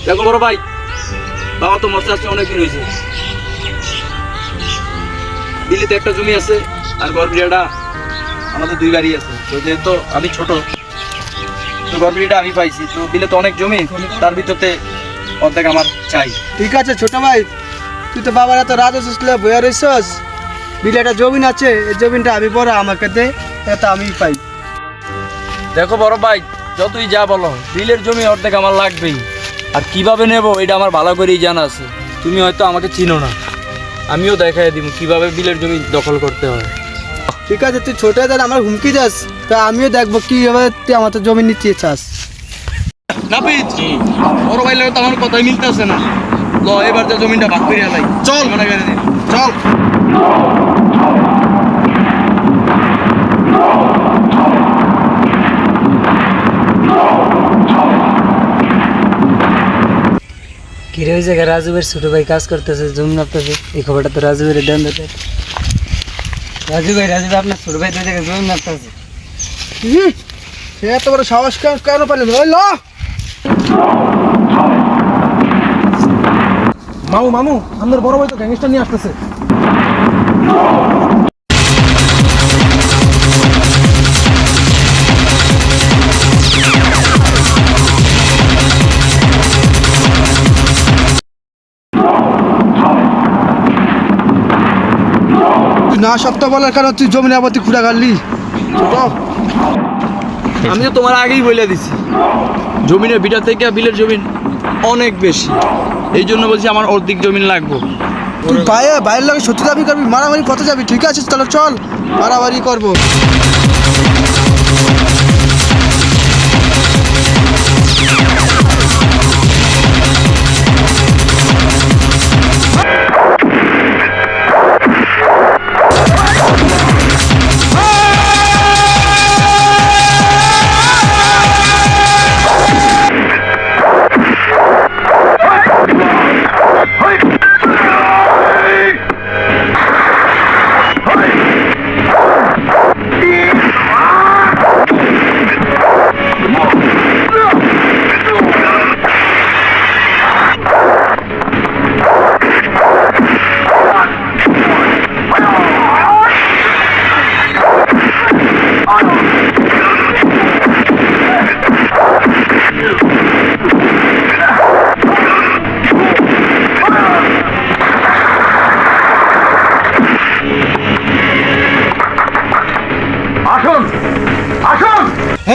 দেখো বড় ভাই, বাবা তো মরতে আসছে অনেক দিন হয়েছে। দিল্লিতে একটা জমি আছে আর গড়বিড়াটা আমাদের 2 বাড়ি আছে। তো যেহেতু আমি ছোট, তো গড়বিড়িটা আমি পাইছি। তো দিলে তো অনেক জমি, তার ভিতরতে অর্ধেক আমার চাই। ঠিক আছে ছোট ভাই, তুই তো বাবার এত রাজস্ব বইয়া রইছস, বিলে একটা জমিন আছে, এই জমিনটা আমি বড় আমাকে দে, এটা আমি পাই। দেখো বড় ভাই, যতই যা বলো, বিলের জমি অর্ধেক আমার লাগবেই। আর কিভাবে নেব এটা আমার ভালো করেই জানা আছে। তুমি হয়তো আমাকে চিনো না, আমিও দেখাই দিব কিভাবে বিলের জমি দখল করতে হয়। ঠিক আছে, তুই ছোট দেন আমার হুমকি যাস, তা আমিও দেখবো কিভাবে তুই আমার তো জমি নিতে চাস। নাপিত, বড় ভাই লাগে তো আমার কথাই মিলতেছে না। ল এবার যে জমিটা ভাগ করে আলাই, চল মানা করে দিন, চল। কিরে ওই জায়গায় রাজুবের ছোট ভাই কাজ করতেছে, জমি নাপতেছে, এই খবরটা তো রাজুবের দেন দিতে। রাজু ভাই আপনার ছোট ভাই তো ওই জায়গায় জমি নাপতেছে। সে এত বড় সাহস কেন পারলেন? ওই ল মামু মামু, আমাদের বড় ভাই তো গ্যাংস্টার নিয়ে আসতেছে। তুই না সপ্তাহ বলার কারণ তুই জমি আবার তুই খুঁড়া গাড়লি ছোট। আমি তো তোমার আগেই বলে দিছি, জমিনের বিটা থেকে বিলের জমিন অনেক বেশি, এই জন্য বলছি আমার অর্ধেক জমিন লাগবে। তুই বাইরের লোক সত্যি দাবি করবি, মারামারি কত যাবি? ঠিক আছে চলো, চল মারামারি করবো।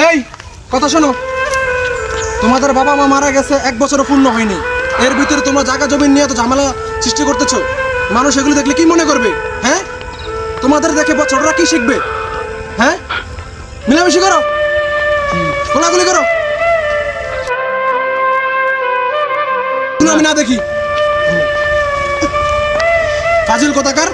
এই কথা শোনো, তোমাদের বাবা মা মারা গেছে 1 বছরও পূর্ণ হয়নি, এর ভিতরে তোমরা জায়গা জমি নিয়ে তো ঝামেলা সৃষ্টি করতেছো। মানুষ এগুলো দেখলে কি মনে করবে? হ্যাঁ, তোমাদের দেখে ছোটরা কি শিখবে? হ্যাঁ, মিলামিশি করো, গোলাগুলি করো, আমি না দেখি। ফাজিল কোথাকার।